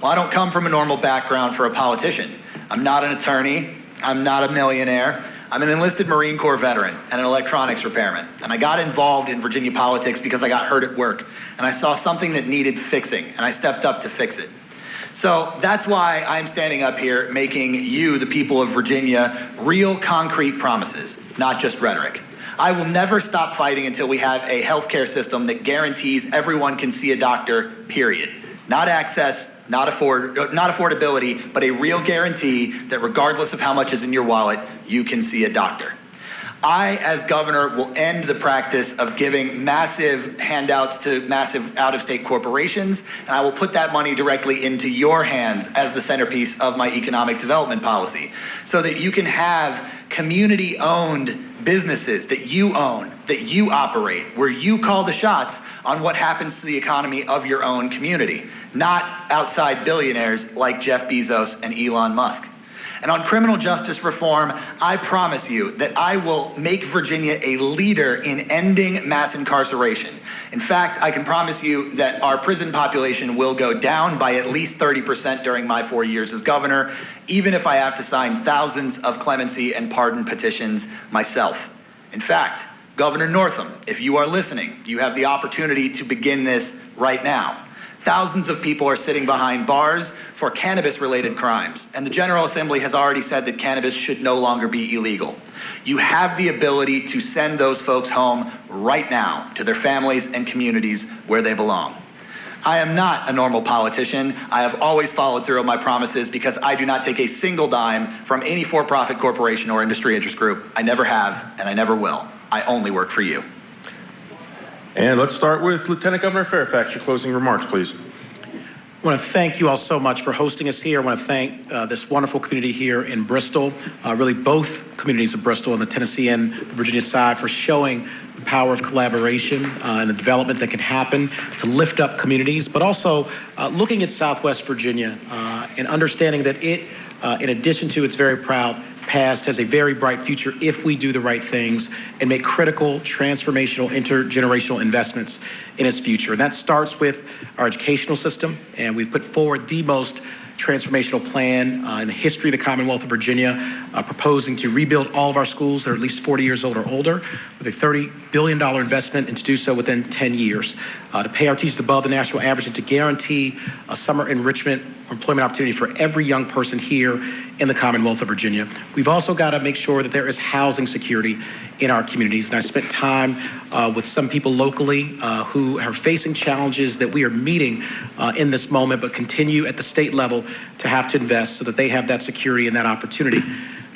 Well, I don't come from a normal background for a politician. I'm not an attorney. I'm not a millionaire. I'm an enlisted Marine Corps veteran and an electronics repairman. And I got involved in Virginia politics because I got hurt at work and I saw something that needed fixing and I stepped up to fix it. So that's why I'm standing up here making you, the people of Virginia, real concrete promises, not just rhetoric. I will never stop fighting until we have a healthcare system that guarantees everyone can see a doctor, period. Not access, not affordability, but a real guarantee that regardless of how much is in your wallet, you can see a doctor. I, as governor, will end the practice of giving massive handouts to massive out-of-state corporations, and I will put that money directly into your hands as the centerpiece of my economic development policy, so that you can have community-owned businesses that you own, that you operate, where you call the shots on what happens to the economy of your own community, not outside billionaires like Jeff Bezos and Elon Musk. And on criminal justice reform, I promise you that I will make Virginia a leader in ending mass incarceration. In fact, I can promise you that our prison population will go down by at least 30% during my 4 years as governor, even if I have to sign thousands of clemency and pardon petitions myself. In fact, Governor Northam, if you are listening, you have the opportunity to begin this right now. Thousands of people are sitting behind bars for cannabis-related crimes, and the General Assembly has already said that cannabis should no longer be illegal. You have the ability to send those folks home right now to their families and communities where they belong. I am not a normal politician. I have always followed through on my promises because I do not take a single dime from any for-profit corporation or industry interest group. I never have, and I never will. I only work for you. And let's start with Lieutenant Governor Fairfax. Your closing remarks, please. I want to thank you all so much for hosting us here. I want to thank this wonderful community here in Bristol, really both communities of Bristol on the Tennessee and the Virginia side, for showing the power of collaboration and the development that can happen to lift up communities, but also looking at Southwest Virginia and understanding that it, in addition to its very proud past, has a very bright future if we do the right things and make critical, transformational, intergenerational investments in its future. And that starts with our educational system, and we've put forward the most transformational plan in the history of the Commonwealth of Virginia, proposing to rebuild all of our schools that are at least 40 years old or older, with a $30 billion investment, and to do so within 10 years, to pay our teachers above the national average, and to guarantee a summer enrichment or employment opportunity for every young person here in the Commonwealth of Virginia. We've also got to make sure that there is housing security in our communities. And I spent time with some people locally who are facing challenges that we are meeting in this moment, but continue at the state level to have to invest so that they have that security and that opportunity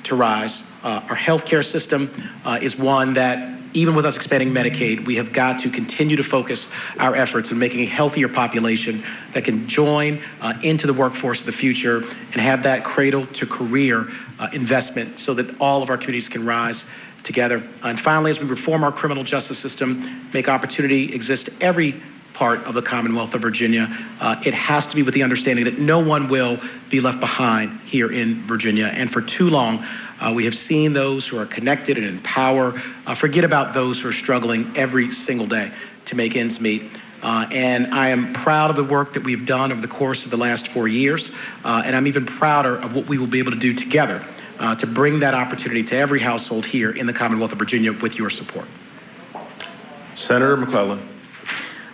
to rise. Our healthcare system is one that, even with us expanding Medicaid, we have got to continue to focus our efforts in making a healthier population that can join into the workforce of the future and have that cradle to career investment so that all of our communities can rise together. And finally, as we reform our criminal justice system, make opportunity exist every part of the Commonwealth of Virginia, it has to be with the understanding that no one will be left behind here in Virginia. And for too long, we have seen those who are connected and in power forget about those who are struggling every single day to make ends meet. And I am proud of the work that we've done over the course of the last 4 years, and I'm even prouder of what we will be able to do together to bring that opportunity to every household here in the Commonwealth of Virginia with your support. Senator McClellan.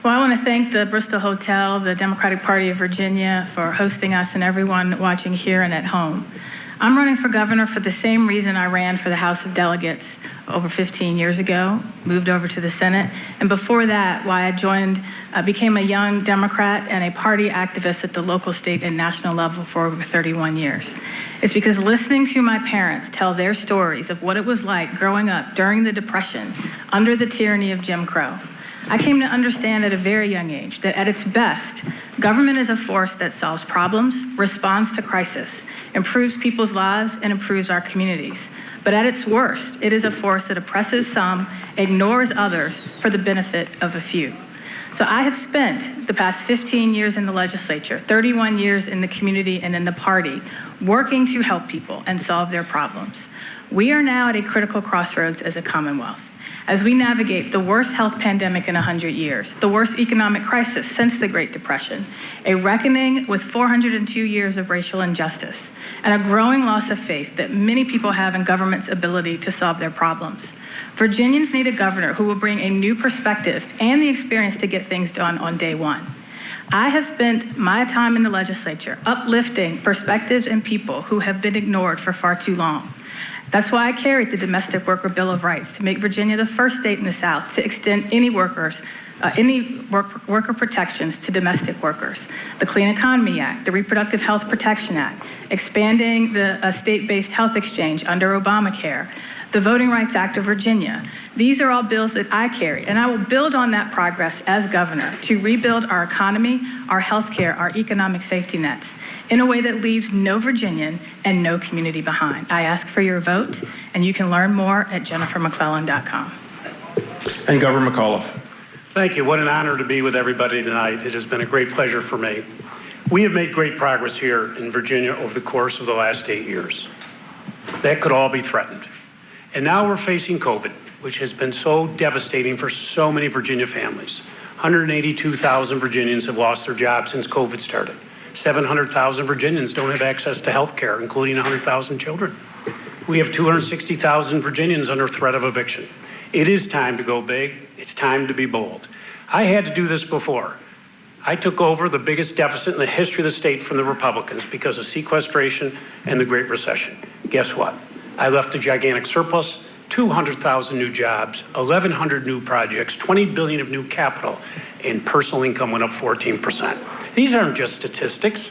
Well, I want to thank the Bristol Hotel, the Democratic Party of Virginia, for hosting us and everyone watching here and at home. I'm running for governor for the same reason I ran for the House of Delegates over 15 years ago, moved over to the Senate, and before that, why I became a young Democrat and a party activist at the local, state, and national level for over 31 years. It's because listening to my parents tell their stories of what it was like growing up during the Depression under the tyranny of Jim Crow, I came to understand at a very young age that at its best, government is a force that solves problems, responds to crisis, improves people's lives, and improves our communities. But at its worst, it is a force that oppresses some, ignores others for the benefit of a few. So I have spent the past 15 years in the legislature, 31 years in the community and in the party, working to help people and solve their problems. We are now at a critical crossroads as a Commonwealth. As we navigate the worst health pandemic in 100 years, the worst economic crisis since the Great Depression, a reckoning with 402 years of racial injustice, and a growing loss of faith that many people have in government's ability to solve their problems, Virginians need a governor who will bring a new perspective and the experience to get things done on day one. I have spent my time in the legislature uplifting perspectives and people who have been ignored for far too long. That's why I carried the Domestic Worker Bill of Rights to make Virginia the first state in the South to extend any worker protections to domestic workers. The Clean Economy Act, the Reproductive Health Protection Act, expanding the state-based health exchange under Obamacare, the Voting Rights Act of Virginia. These are all bills that I carry, and I will build on that progress as governor to rebuild our economy, our healthcare, our economic safety nets in a way that leaves no Virginian and no community behind. I ask for your vote, and you can learn more at jennifermcclellan.com. And Governor McAuliffe. Thank you. What an honor to be with everybody tonight. It has been a great pleasure for me. We have made great progress here in Virginia over the course of the last 8 years. That could all be threatened. And now we're facing COVID, which has been so devastating for so many Virginia families. 182,000 Virginians have lost their jobs since COVID started. 700,000 Virginians don't have access to health care, including 100,000 children. We have 260,000 Virginians under threat of eviction. It is time to go big. It's time to be bold. I had to do this before. I took over the biggest deficit in the history of the state from the Republicans because of sequestration and the Great Recession. Guess what? I left a gigantic surplus, 200,000 new jobs, 1,100 new projects, 20 billion of new capital, and personal income went up 14%. These aren't just statistics.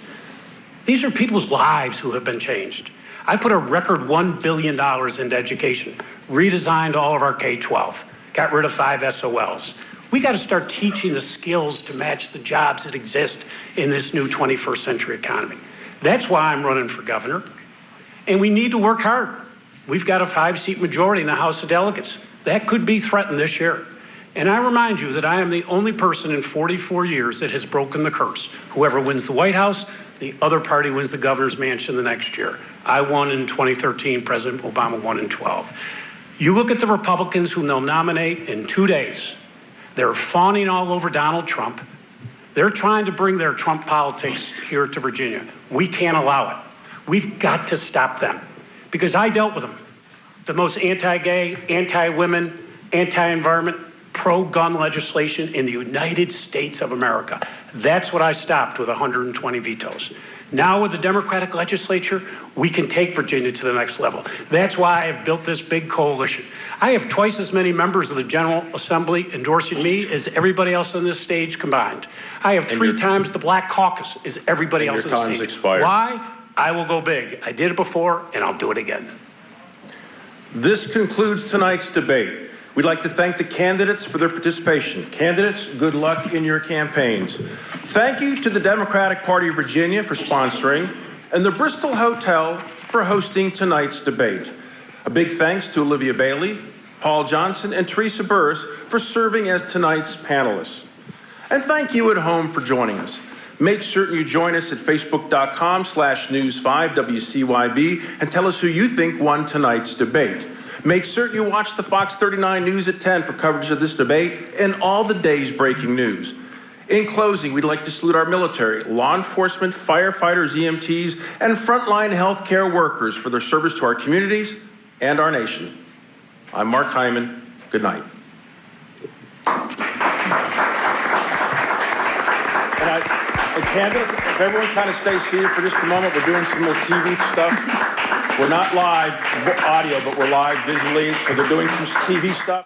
These are people's lives who have been changed. I put a record $1 billion into education, redesigned all of our K-12, got rid of 5 SOLs. We got to start teaching the skills to match the jobs that exist in this new 21st century economy. That's why I'm running for governor. And we need to work hard. We've got a 5-seat majority in the House of Delegates. That could be threatened this year. And I remind you that I am the only person in 44 years that has broken the curse. Whoever wins the White House, the other party wins the governor's mansion the next year. I won in 2013, President Obama won in 12. You look at the Republicans whom they'll nominate in 2 days. They're fawning all over Donald Trump. They're trying to bring their Trump politics here to Virginia. We can't allow it. We've got to stop them. Because I dealt with them. The most anti-gay, anti-women, anti-environment, pro-gun legislation in the United States of America. That's what I stopped with 120 vetoes. Now with the Democratic legislature, we can take Virginia to the next level. That's why I've built this big coalition. I have twice as many members of the General Assembly endorsing me as everybody else on this stage combined. I have 3 times the Black Caucus as everybody else on the stage. Expired. Why? I will go big. I did it before, and I'll do it again. This concludes tonight's debate. We'd like to thank the candidates for their participation. Candidates, good luck in your campaigns. Thank you to the Democratic Party of Virginia for sponsoring, and the Bristol Hotel for hosting tonight's debate. A big thanks to Olivia Bailey, Paul Johnson, and Teresa Burris for serving as tonight's panelists. And thank you at home for joining us. Make certain you join us at facebook.com/news5WCYB and tell us who you think won tonight's debate. Make certain you watch the Fox 39 News at 10 for coverage of this debate and all the day's breaking news. In closing, we'd like to salute our military, law enforcement, firefighters, EMTs, and frontline healthcare workers for their service to our communities and our nation. I'm Mark Hyman. Good night. And candidates, if everyone kind of stays seated for just a moment, we're doing some more TV stuff. We're not live audio, but we're live visually, so they're doing some TV stuff.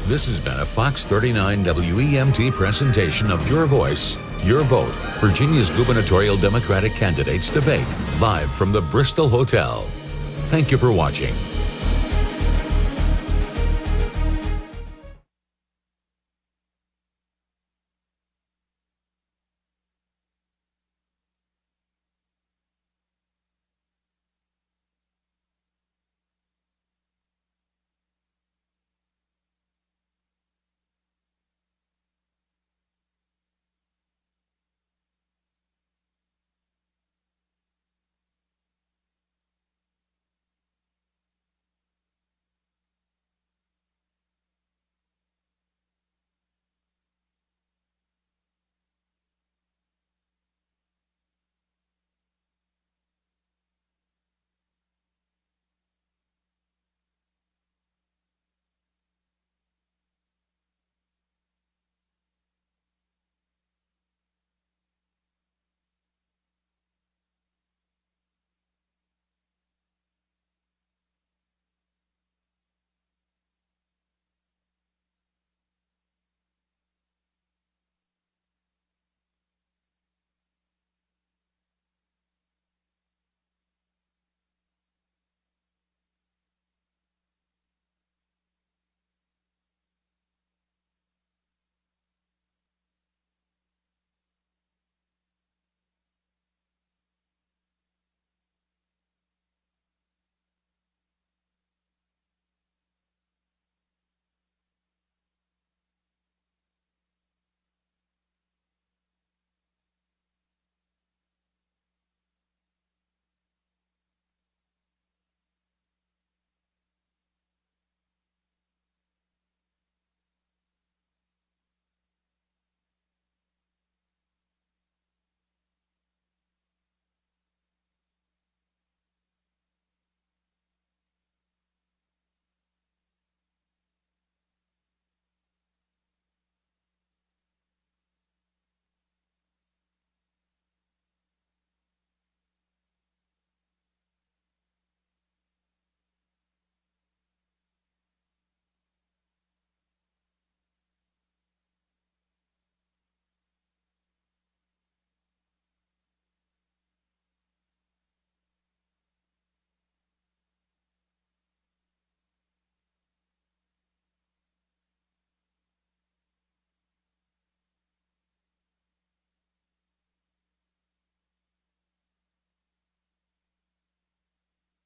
This has been a Fox 39 WEMT presentation of Your Voice, Your Vote, Virginia's gubernatorial Democratic candidates debate, live from the Bristol Hotel. Thank you for watching.